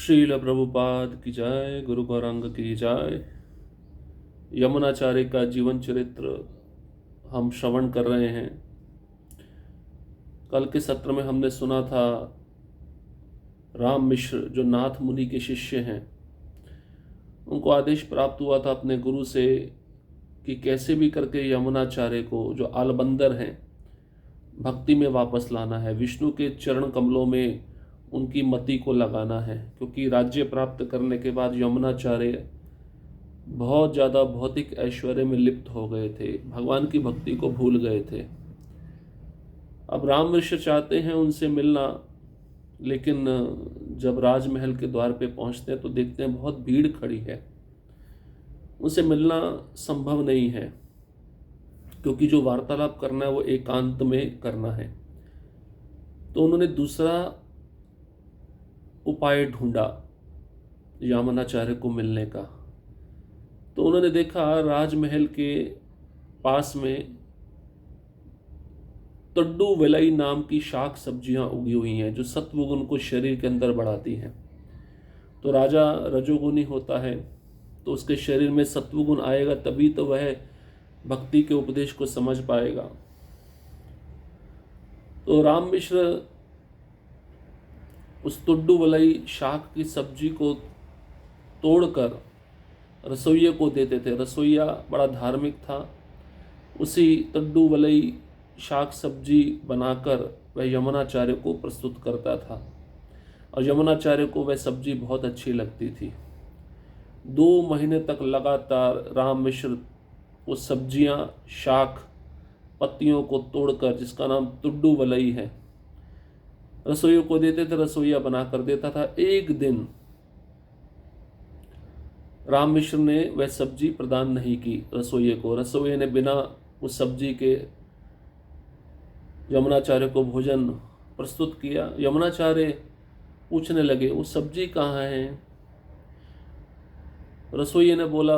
श्रील प्रभुपाद की जय, गुरु गौरांग की जय। यमुनाचार्य का जीवन चरित्र हम श्रवण कर रहे हैं। कल के सत्र में हमने सुना था राम मिश्र जो नाथ मुनि के शिष्य हैं, उनको आदेश प्राप्त हुआ था अपने गुरु से कि कैसे भी करके यमुनाचार्य को, जो आलबंदर हैं, भक्ति में वापस लाना है, विष्णु के चरण कमलों में उनकी मति को लगाना है। क्योंकि राज्य प्राप्त करने के बाद यमुनाचार्य बहुत ज़्यादा भौतिक ऐश्वर्य में लिप्त हो गए थे, भगवान की भक्ति को भूल गए थे। अब राम मिश्र चाहते हैं उनसे मिलना, लेकिन जब राजमहल के द्वार पे पहुंचते हैं तो देखते हैं बहुत भीड़ खड़ी है, उनसे मिलना संभव नहीं है, क्योंकि जो वार्तालाप करना है वो एकांत में करना है। तो उन्होंने दूसरा उपाय ढूंढा यमुनाचार्य को मिलने का। तो उन्होंने देखा राजमहल के पास में तड्डू वेलाई नाम की शाक सब्जियां उगी हुई हैं, जो सत्वगुण को शरीर के अंदर बढ़ाती हैं। तो राजा रजोगुणी होता है, तो उसके शरीर में सत्वगुण आएगा, तभी तो वह भक्ति के उपदेश को समझ पाएगा। तो राम मिश्र उस तुड्डू वलई शाक की सब्जी को तोड़कर रसोइये को देते थे। रसोइया बड़ा धार्मिक था, उसी तड्डू वलई शाक सब्जी बनाकर वह यमुनाचार्य को प्रस्तुत करता था, और यमुनाचार्य को वह सब्जी बहुत अच्छी लगती थी। 2 महीने तक लगातार राम मिश्र वो सब्जियां, शाक, पत्तियों को तोड़कर, जिसका नाम तुड्डू वलई है, रसोइयों को देते थे। रसोइया बना कर देता था। एक दिन राम मिश्र ने वह सब्जी प्रदान नहीं की रसोइये को। रसोइये ने बिना उस सब्जी के यमुनाचार्य को भोजन प्रस्तुत किया। यमुनाचार्य पूछने लगे, वो सब्जी कहाँ है? रसोइये ने बोला,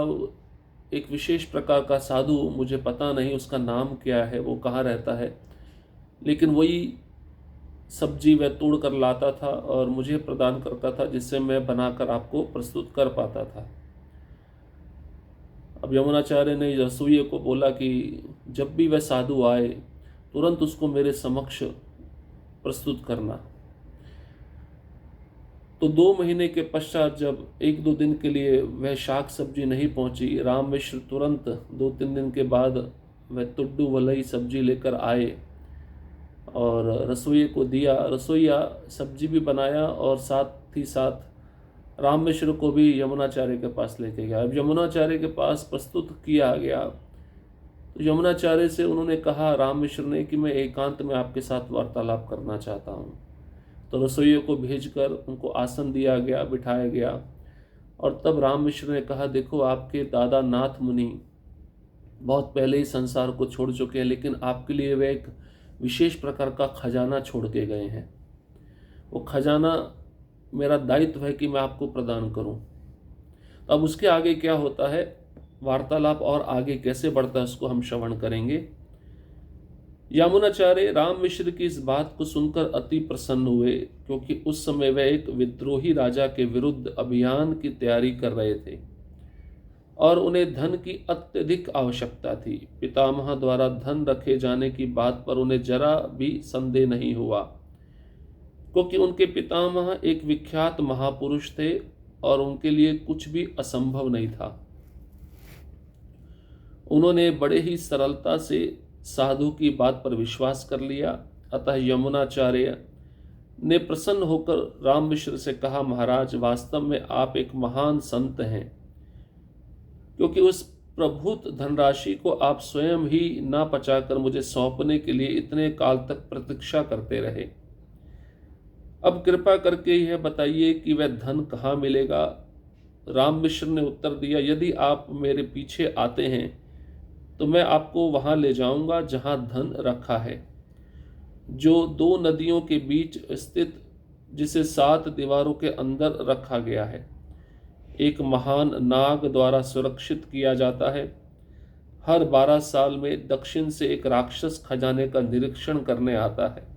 एक विशेष प्रकार का साधु, मुझे पता नहीं उसका नाम क्या है, वो कहाँ रहता है, लेकिन वही सब्जी वह तोड़ कर लाता था और मुझे प्रदान करता था, जिससे मैं बनाकर आपको प्रस्तुत कर पाता था। अब यमुनाचार्य ने रसोइये को बोला कि जब भी वह साधु आए तुरंत उसको मेरे समक्ष प्रस्तुत करना। तो 2 महीने के पश्चात जब 1-2 दिन के लिए वह शाक सब्जी नहीं पहुंची, राम मिश्र तुरंत 2-3 दिन के बाद वह तुड्डू वलई सब्जी लेकर आए और रसोइये को दिया। रसोइया सब्जी भी बनाया और साथ ही साथ राम मिश्र को भी यमुनाचार्य के पास लेके गया। अब यमुनाचार्य के पास प्रस्तुत किया गया तो यमुनाचार्य से उन्होंने कहा, राम मिश्र ने, कि मैं एकांत में आपके साथ वार्तालाप करना चाहता हूँ। तो रसोइये को भेजकर उनको आसन दिया गया, बिठाया गया, और तब राम मिश्र ने कहा, देखो आपके दादा नाथ मुनि बहुत पहले ही संसार को छोड़ चुके हैं, लेकिन आपके लिए वे एक विशेष प्रकार का खजाना छोड़ के गए हैं। वो खजाना मेरा दायित्व है कि मैं आपको प्रदान करूं। तो अब उसके आगे क्या होता है, वार्तालाप और आगे कैसे बढ़ता है, उसको हम श्रवण करेंगे। यमुनाचार्य राम मिश्र की इस बात को सुनकर अति प्रसन्न हुए, क्योंकि उस समय वह एक विद्रोही राजा के विरुद्ध अभियान की तैयारी कर रहे थे और उन्हें धन की अत्यधिक आवश्यकता थी। पितामह द्वारा धन रखे जाने की बात पर उन्हें जरा भी संदेह नहीं हुआ, क्योंकि उनके पितामह एक विख्यात महापुरुष थे और उनके लिए कुछ भी असंभव नहीं था। उन्होंने बड़े ही सरलता से साधु की बात पर विश्वास कर लिया। अतः यमुनाचार्य ने प्रसन्न होकर राम मिश्र से कहा, महाराज, वास्तव में आप एक महान संत हैं, क्योंकि उस प्रभुत धनराशि को आप स्वयं ही ना पचाकर मुझे सौंपने के लिए इतने काल तक प्रतीक्षा करते रहे। अब कृपा करके यह बताइए कि वह धन कहाँ मिलेगा? राम मिश्र ने उत्तर दिया, यदि आप मेरे पीछे आते हैं तो मैं आपको वहां ले जाऊंगा जहां धन रखा है, जो 2 नदियों के बीच स्थित, जिसे 7 दीवारों के अंदर रखा गया है, एक महान नाग द्वारा सुरक्षित किया जाता है। हर 12 साल में दक्षिण से एक राक्षस खजाने का निरीक्षण करने आता है।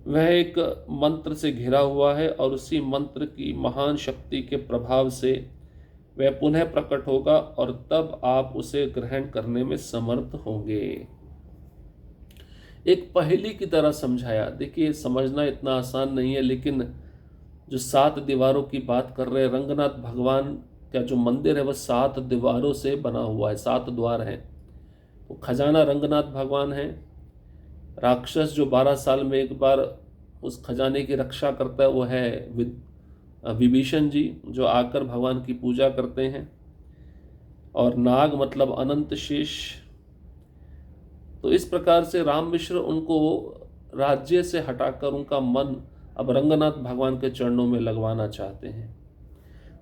वह एक मंत्र से घिरा हुआ है और उसी मंत्र की महान शक्ति के प्रभाव से वह पुनः प्रकट होगा और तब आप उसे ग्रहण करने में समर्थ होंगे। एक पहेली की तरह समझाया। देखिए, समझना इतना आसान नहीं है, लेकिन जो 7 दीवारों की बात कर रहे हैं, रंगनाथ भगवान का जो मंदिर है वह 7 दीवारों से बना हुआ है, 7 द्वार हैं। तो खजाना रंगनाथ भगवान है। राक्षस जो 12 साल में एक बार उस खजाने की रक्षा करता है वो है विभीषण जी, जो आकर भगवान की पूजा करते हैं। और नाग मतलब अनंत शेष। तो इस प्रकार से राम मिश्र उनको राज्य से हटाकर उनका मन अब रंगनाथ भगवान के चरणों में लगवाना चाहते हैं।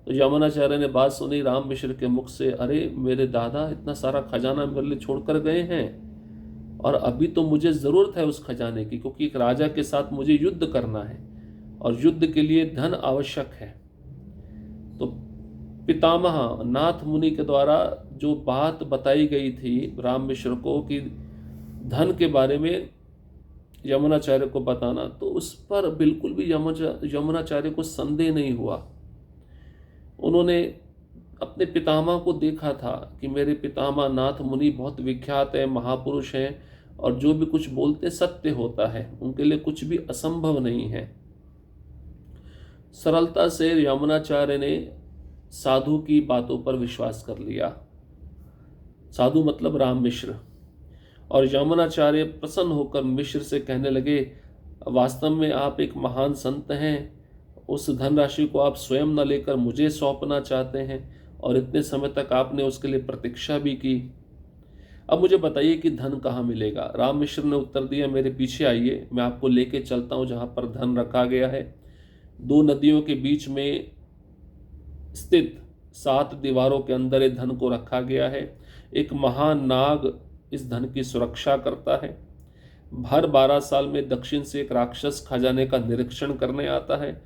तो यमुनाचार्य ने बात सुनी राम मिश्र के मुख से, अरे मेरे दादा इतना सारा खजाना मेरे लिए छोड़कर गए हैं और अभी तो मुझे ज़रूरत है उस खजाने की, क्योंकि एक राजा के साथ मुझे युद्ध करना है और युद्ध के लिए धन आवश्यक है। तो पितामह नाथ मुनि के द्वारा जो बात बताई गई थी राम मिश्र को कि धन के बारे में यमुनाचार्य को बताना, तो उस पर बिल्कुल भी यमुनाचार्य को संदेह नहीं हुआ। उन्होंने अपने पितामह को देखा था कि मेरे पितामह नाथ मुनि बहुत विख्यात है, महापुरुष हैं और जो भी कुछ बोलते सत्य होता है, उनके लिए कुछ भी असंभव नहीं है। सरलता से यमुनाचार्य ने साधु की बातों पर विश्वास कर लिया। साधु मतलब राम मिश्र। और यमुनाचार्य प्रसन्न होकर मिश्र से कहने लगे, वास्तव में आप एक महान संत हैं, उस धनराशि को आप स्वयं न लेकर मुझे सौंपना चाहते हैं और इतने समय तक आपने उसके लिए प्रतीक्षा भी की। अब मुझे बताइए कि धन कहाँ मिलेगा। राम मिश्र ने उत्तर दिया, मेरे पीछे आइए, मैं आपको लेके चलता हूँ जहाँ पर धन रखा गया है। 2 नदियों के बीच में स्थित 7 दीवारों के अंदर ये धन को रखा गया है। एक महान नाग इस धन की सुरक्षा करता है। हर 12 साल में दक्षिण से एक राक्षस खजाने का निरीक्षण करने आता है।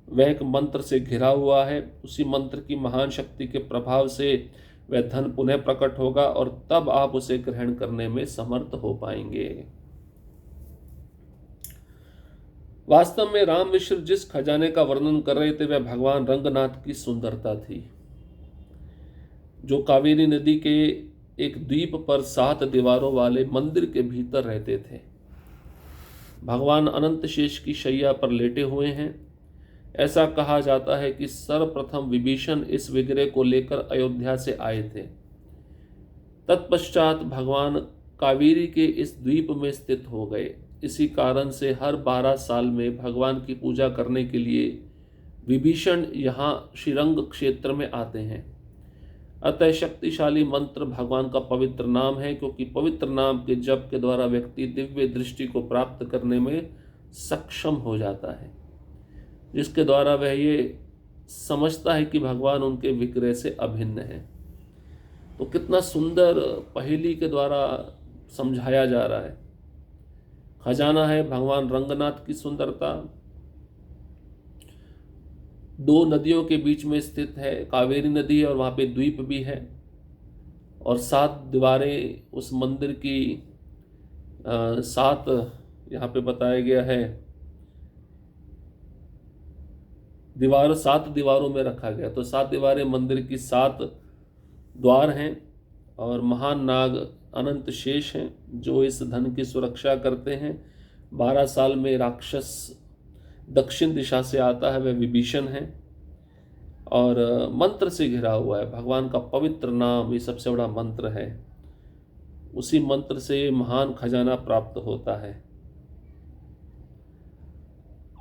वह एक मंत्र से घिरा हुआ है। उसी मंत्र की महान शक्ति के प्रभाव से वह धन पुनः प्रकट होगा और तब आप उसे ग्रहण करने में समर्थ हो पाएंगे। वास्तव में राम मिश्र जिस खजाने का वर्णन कर रहे थे वह भगवान रंगनाथ की सुंदरता थी, जो कावेरी नदी के एक द्वीप पर 7 दीवारों वाले मंदिर के भीतर रहते थे। भगवान अनंत शेष की शैया पर लेटे हुए हैं। ऐसा कहा जाता है कि सर्वप्रथम विभीषण इस विग्रह को लेकर अयोध्या से आए थे। तत्पश्चात भगवान कावेरी के इस द्वीप में स्थित हो गए। इसी कारण से हर 12 साल में भगवान की पूजा करने के लिए विभीषण यहाँ श्रीरंग क्षेत्र में आते हैं। अतः शक्तिशाली मंत्र भगवान का पवित्र नाम है, क्योंकि पवित्र नाम के जप के द्वारा व्यक्ति दिव्य दृष्टि को प्राप्त करने में सक्षम हो जाता है, जिसके द्वारा वह ये समझता है कि भगवान उनके विग्रह से अभिन्न है। तो कितना सुंदर पहेली के द्वारा समझाया जा रहा है। खजाना है भगवान रंगनाथ की सुंदरता, 2 नदियों के बीच में स्थित है, कावेरी नदी है और वहाँ पे द्वीप भी है, और 7 दीवारें उस मंदिर की 7 यहाँ पे बताया गया है दीवार 7 दीवारों में रखा गया। तो 7 दीवारें मंदिर की 7 द्वार हैं और महान नाग अनंत शेष हैं जो इस धन की सुरक्षा करते हैं। 12 साल में राक्षस दक्षिण दिशा से आता है, वह विभीषण है और मंत्र से घिरा हुआ है। भगवान का पवित्र नाम ये सबसे बड़ा मंत्र है। उसी मंत्र से महान खजाना प्राप्त होता है।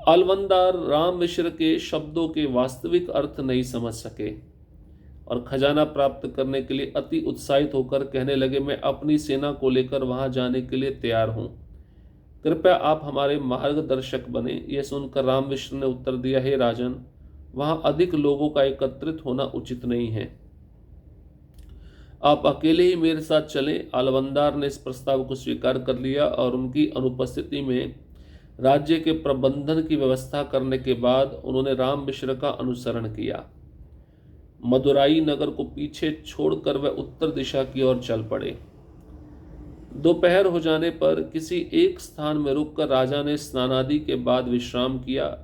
अलवंदार राम मिश्र के शब्दों के वास्तविक अर्थ नहीं समझ सके और खजाना प्राप्त करने के लिए अति उत्साहित होकर कहने लगे, मैं अपनी सेना को लेकर वहां जाने के लिए तैयार हूं, कृपया आप हमारे मार्गदर्शक बने। यह सुनकर राम मिश्र ने उत्तर दिया, हे राजन, वहां अधिक लोगों का एकत्रित होना उचित नहीं है, आप अकेले ही मेरे साथ चलें। अलवंदार ने इस प्रस्ताव को स्वीकार कर लिया और उनकी अनुपस्थिति में राज्य के प्रबंधन की व्यवस्था करने के बाद उन्होंने राम मिश्र का अनुसरण किया। मदुराई नगर को पीछे छोड़कर वह उत्तर दिशा की ओर चल पड़े। दोपहर हो जाने पर किसी एक स्थान में रुककर राजा ने स्नानादि के बाद विश्राम किया।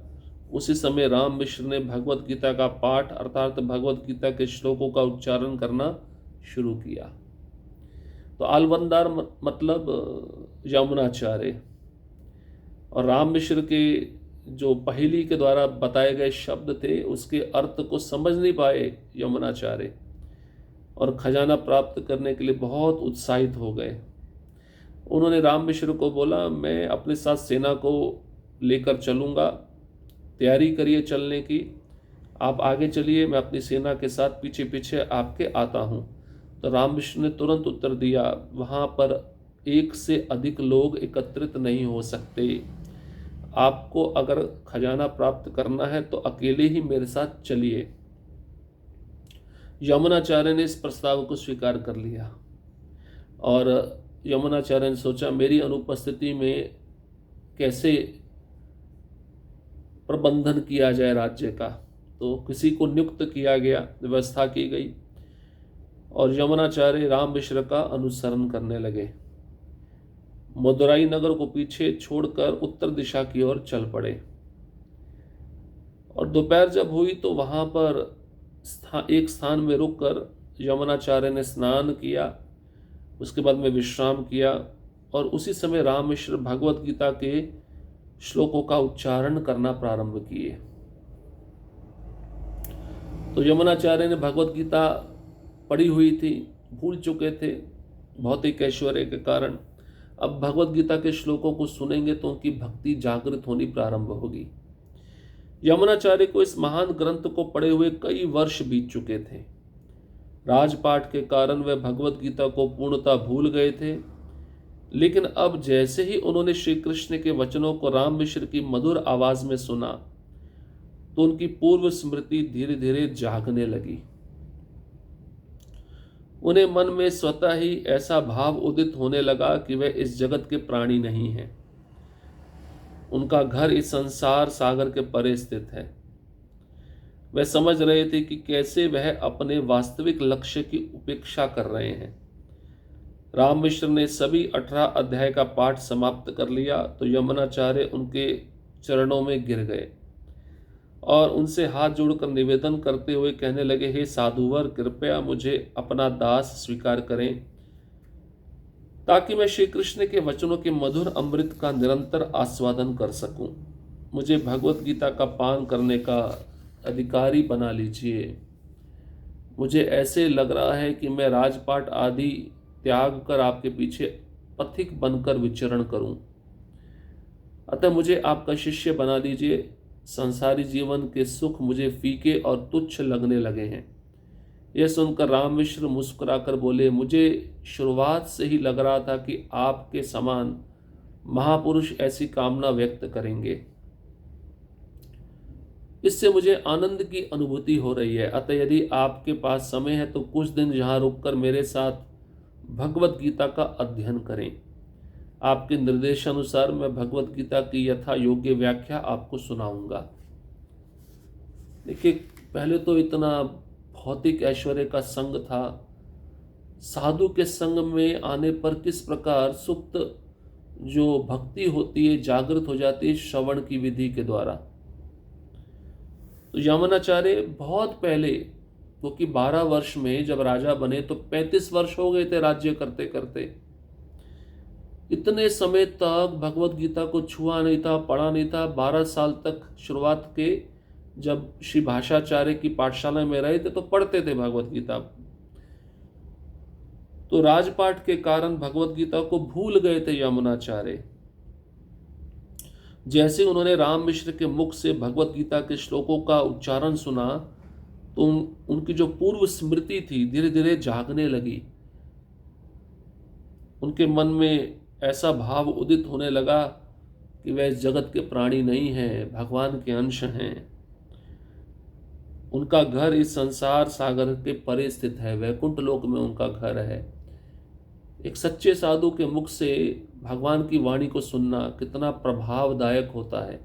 उसी समय राम मिश्र ने भगवत गीता का पाठ अर्थात भगवत गीता के श्लोकों का उच्चारण करना शुरू किया। तो आलवंदार मतलब यमुनाचार्य, और राम मिश्र के जो पहेली के द्वारा बताए गए शब्द थे उसके अर्थ को समझ नहीं पाए यमुनाचार्य, और खजाना प्राप्त करने के लिए बहुत उत्साहित हो गए। उन्होंने राम मिश्र को बोला, मैं अपने साथ सेना को लेकर चलूँगा, तैयारी करिए चलने की, आप आगे चलिए, मैं अपनी सेना के साथ पीछे पीछे आपके आता हूँ। तो राम मिश्र ने तुरंत उत्तर दिया, वहाँ पर एक से अधिक लोग एकत्रित नहीं हो सकते, आपको अगर खजाना प्राप्त करना है तो अकेले ही मेरे साथ चलिए। यमुनाचार्य ने इस प्रस्ताव को स्वीकार कर लिया, और यमुनाचार्य ने सोचा मेरी अनुपस्थिति में कैसे प्रबंधन किया जाए राज्य का। तो किसी को नियुक्त किया गया, व्यवस्था की गई, और यमुनाचार्य राम मिश्र का अनुसरण करने लगे। मदुराई नगर को पीछे छोड़कर उत्तर दिशा की ओर चल पड़े। और दोपहर जब हुई तो वहां पर एक स्थान में रुककर यमुनाचार्य ने स्नान किया, उसके बाद में विश्राम किया, और उसी समय राम मिश्र भगवत गीता के श्लोकों का उच्चारण करना प्रारंभ किए। तो यमुनाचार्य ने भगवत गीता पढ़ी हुई थी, भूल चुके थे भौतिक ऐश्वर्य के कारण। अब भगवत गीता के श्लोकों को सुनेंगे तो उनकी भक्ति जागृत होनी प्रारंभ होगी। यमुनाचार्य को इस महान ग्रंथ को पढ़े हुए कई वर्ष बीत चुके थे। राजपाट के कारण वे भगवत गीता को पूर्णतः भूल गए थे, लेकिन अब जैसे ही उन्होंने श्री कृष्ण के वचनों को राम मिश्र की मधुर आवाज में सुना तो उनकी पूर्व स्मृति धीरे धीरे जागने लगी। उन्हें मन में स्वतः ही ऐसा भाव उदित होने लगा कि वे इस जगत के प्राणी नहीं हैं। उनका घर इस संसार सागर के परे स्थित है। वह समझ रहे थे कि कैसे वह अपने वास्तविक लक्ष्य की उपेक्षा कर रहे हैं। राम मिश्र ने सभी 18 अध्याय का पाठ समाप्त कर लिया तो यमुनाचार्य उनके चरणों में गिर गए और उनसे हाथ जोड़कर निवेदन करते हुए कहने लगे, हे साधुवर, कृपया मुझे अपना दास स्वीकार करें ताकि मैं श्री कृष्ण के वचनों के मधुर अमृत का निरंतर आस्वादन कर सकूं। मुझे भगवत गीता का पान करने का अधिकारी बना लीजिए। मुझे ऐसे लग रहा है कि मैं राजपाट आदि त्याग कर आपके पीछे पथिक बनकर विचरण करूं। अतः मुझे आपका शिष्य बना लीजिए। संसारी जीवन के सुख मुझे फीके और तुच्छ लगने लगे हैं। यह सुनकर राम मिश्र मुस्कुराकर बोले, मुझे शुरुआत से ही लग रहा था कि आपके समान महापुरुष ऐसी कामना व्यक्त करेंगे। इससे मुझे आनंद की अनुभूति हो रही है। अतः यदि आपके पास समय है तो कुछ दिन यहाँ रुककर मेरे साथ भगवत गीता का अध्ययन करें। आपके निर्देशानुसार मैं भगवत गीता की यथा योग्य व्याख्या आपको सुनाऊंगा। देखिए, पहले तो इतना भौतिक ऐश्वर्य का संग था, साधु के संग में आने पर किस प्रकार सुप्त जो भक्ति होती है जागृत हो जाती है श्रवण की विधि के द्वारा। तो यमुनाचार्य बहुत पहले, क्योंकि 12 वर्ष में जब राजा बने तो 35 वर्ष हो गए थे राज्य करते करते। इतने समय तक भगवत गीता को छुआ नहीं था, पढ़ा नहीं था। 12 साल तक शुरुआत के जब श्री भाषाचार्य की पाठशाला में रहे थे तो पढ़ते थे भगवत गीता। तो राजपाट के कारण भगवत गीता को भूल गए थे यमुनाचार्य। जैसे उन्होंने राम मिश्र के मुख से भगवत गीता के श्लोकों का उच्चारण सुना तो उनकी जो पूर्व स्मृति थी धीरे धीरे जागने लगी। उनके मन में ऐसा भाव उदित होने लगा कि वह इस जगत के प्राणी नहीं हैं, भगवान के अंश हैं। उनका घर इस संसार सागर के परे स्थित है, वैकुंठ लोक में उनका घर है। एक सच्चे साधु के मुख से भगवान की वाणी को सुनना कितना प्रभावदायक होता है।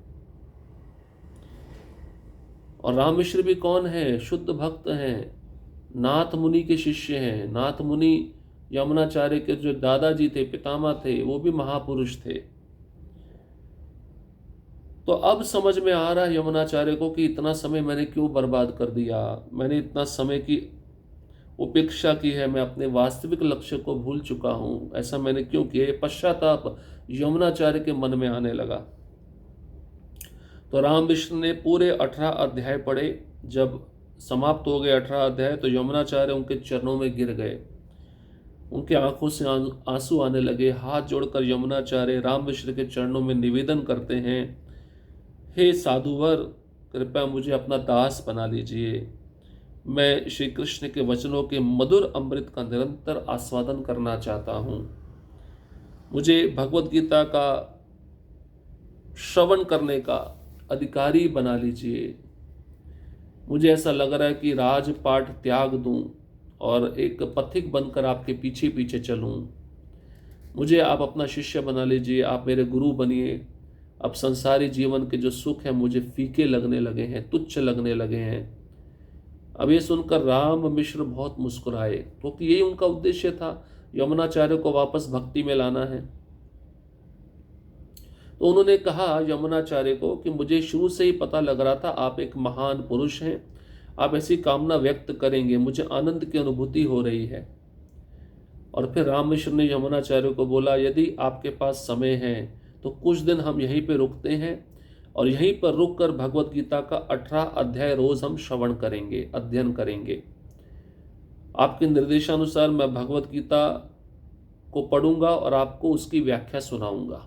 और राम मिश्र भी कौन है? शुद्ध भक्त हैं, नाथ मुनि के शिष्य हैं। नाथ मुनि यमुनाचार्य के जो दादाजी थे, पितामह थे, वो भी महापुरुष थे। तो अब समझ में आ रहा है यमुनाचार्य को कि इतना समय मैंने क्यों बर्बाद कर दिया, मैंने इतना समय की उपेक्षा की है, मैं अपने वास्तविक लक्ष्य को भूल चुका हूँ, ऐसा मैंने क्यों किया। ये पश्चाताप यमुनाचार्य के मन में आने लगा। तो राम विष्णु ने पूरे 18 अध्याय पढ़े। जब समाप्त हो गए 18 अध्याय तो यमुनाचार्य उनके चरणों में गिर गए, उनके आंखों से आंसू आने लगे। हाथ जोड़कर यमुनाचार्य राम विष्णु के चरणों में निवेदन करते हैं, हे साधुवर, कृपया मुझे अपना दास बना लीजिए। मैं श्री कृष्ण के वचनों के मधुर अमृत का निरंतर आस्वादन करना चाहता हूँ। मुझे भगवत गीता का श्रवण करने का अधिकारी बना लीजिए। मुझे ऐसा लग रहा है कि राजपाट त्याग दूं और एक पथिक बनकर आपके पीछे पीछे चलूं। मुझे आप अपना शिष्य बना लीजिए, आप मेरे गुरु बनिए। अब संसारी जीवन के जो सुख है मुझे फीके लगने लगे हैं, तुच्छ लगने लगे हैं। अब ये सुनकर राम मिश्र बहुत मुस्कुराए, क्योंकि यही उनका उद्देश्य था, यमुनाचार्य को वापस भक्ति में लाना है। तो उन्होंने कहा यमुनाचार्य को कि मुझे शुरू से ही पता लग रहा था आप एक महान पुरुष हैं, आप ऐसी कामना व्यक्त करेंगे, मुझे आनंद की अनुभूति हो रही है। और फिर राम मिश्र ने यमुनाचार्य को बोला, यदि आपके पास समय है तो कुछ दिन हम यहीं पे रुकते हैं और यहीं पर रुककर भगवत गीता का 18 अध्याय रोज हम श्रवण करेंगे, अध्ययन करेंगे। आपके निर्देशानुसार मैं भगवत गीता को पढ़ूंगा और आपको उसकी व्याख्या सुनाऊंगा।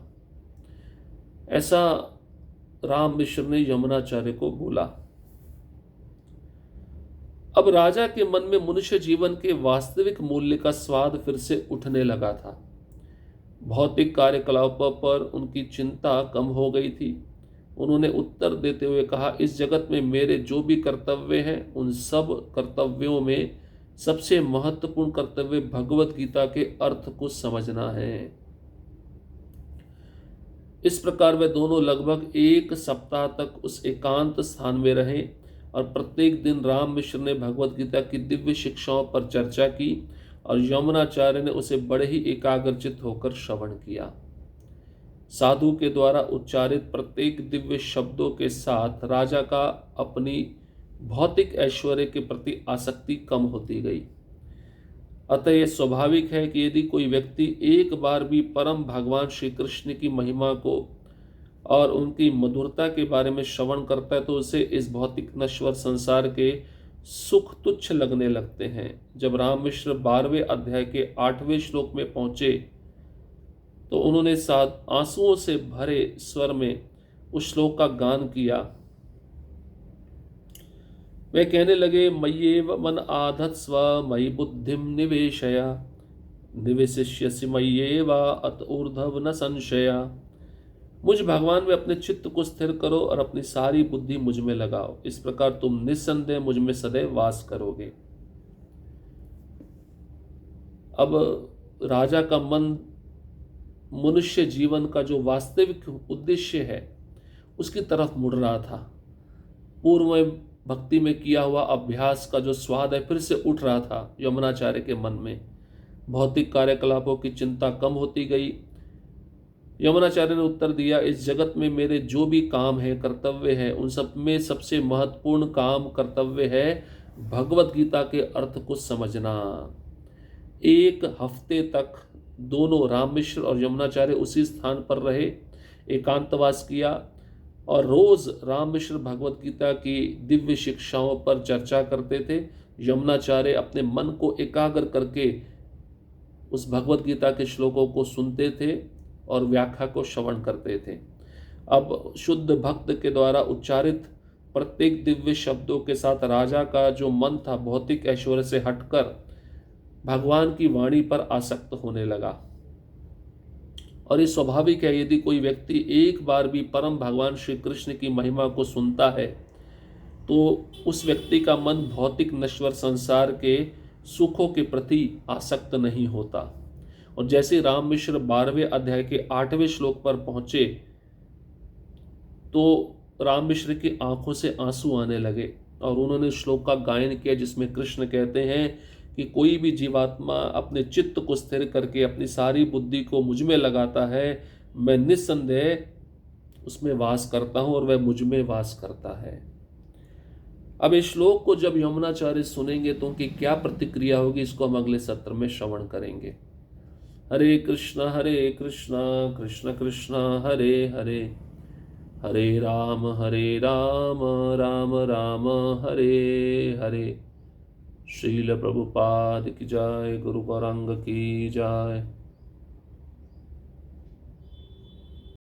ऐसा राम मिश्र ने यमुनाचार्य को बोला। अब राजा के मन में मनुष्य जीवन के वास्तविक मूल्य का स्वाद फिर से उठने लगा था। भौतिक कार्यकलापों पर उनकी चिंता कम हो गई थी। उन्होंने उत्तर देते हुए कहा, इस जगत में मेरे जो भी कर्तव्य हैं उन सब कर्तव्यों में सबसे महत्वपूर्ण कर्तव्य भगवत गीता के अर्थ को समझना है। इस प्रकार वे दोनों लगभग एक सप्ताह तक उस एकांत स्थान में रहे और प्रत्येक दिन राम मिश्र ने भगवत गीता की दिव्य शिक्षाओं पर चर्चा की और यमुनाचार्य ने उसे बड़े ही एकाग्रचित होकर श्रवण किया। साधु के द्वारा उच्चारित प्रत्येक दिव्य शब्दों के साथ राजा का अपनी भौतिक ऐश्वर्य के प्रति आसक्ति कम होती गई। अतः यह स्वाभाविक है कि यदि कोई व्यक्ति एक बार भी परम भगवान श्री कृष्ण की महिमा को और उनकी मधुरता के बारे में श्रवण करता है तो उसे इस भौतिक नश्वर संसार के सुख तुच्छ लगने लगते हैं। जब राम मिश्र 12वें अध्याय के 8वें श्लोक में पहुंचे तो उन्होंने साथ आंसुओं से भरे स्वर में उस श्लोक का गान किया। वे कहने लगे, मय्येव मन आधत्स्व मयि बुद्धिम निवेशय निवेशिष्यसि मय्येव अत ऊर्ध्व न संशया। मुझ भगवान में अपने चित्त को स्थिर करो और अपनी सारी बुद्धि मुझ में लगाओ, इस प्रकार तुम निस्संदेह मुझ में सदैव वास करोगे। अब राजा का मन मनुष्य जीवन का जो वास्तविक उद्देश्य है उसकी तरफ मुड़ रहा था। पूर्व में भक्ति में किया हुआ अभ्यास का जो स्वाद है फिर से उठ रहा था यमुनाचार्य के मन में। भौतिक कार्यकलापों की चिंता कम होती गई। यमुनाचार्य ने उत्तर दिया, इस जगत में मेरे जो भी काम है, कर्तव्य है, उन सब में सबसे महत्वपूर्ण काम कर्तव्य है भगवत गीता के अर्थ को समझना। एक हफ्ते तक दोनों राम मिश्र और यमुनाचार्य उसी स्थान पर रहे, एकांतवास किया और रोज राम मिश्र भगवत गीता की दिव्य शिक्षाओं पर चर्चा करते थे। यमुनाचार्य अपने मन को एकाग्र करके उस भगवत गीता के श्लोकों को सुनते थे और व्याख्या को श्रवण करते थे। अब शुद्ध भक्त के द्वारा उच्चारित प्रत्येक दिव्य शब्दों के साथ राजा का जो मन था भौतिक ऐश्वर्य से हटकर भगवान की वाणी पर आसक्त होने लगा। और ये स्वाभाविक है, यदि कोई व्यक्ति एक बार भी परम भगवान श्री कृष्ण की महिमा को सुनता है तो उस व्यक्ति का मन भौतिक नश्वर संसार के सुखों के प्रति आसक्त नहीं होता। और जैसे राम मिश्र 12वें अध्याय के 8वें श्लोक पर पहुंचे तो राम मिश्र की आंखों से आंसू आने लगे और उन्होंने श्लोक का गायन किया जिसमें कृष्ण कहते हैं कि कोई भी जीवात्मा अपने चित्त को स्थिर करके अपनी सारी बुद्धि को मुझ में लगाता है, मैं निस्संदेह उसमें वास करता हूं और वह मुझ में वास करता है। अब इस श्लोक को जब यमुनाचार्य सुनेंगे तो उनकी क्या प्रतिक्रिया होगी, इसको हम अगले सत्र में श्रवण करेंगे। हरे कृष्णा कृष्ण कृष्ण हरे हरे, हरे राम राम राम हरे हरे। श्रील प्रभुपाद की जय, गुरु गौरांग की जय।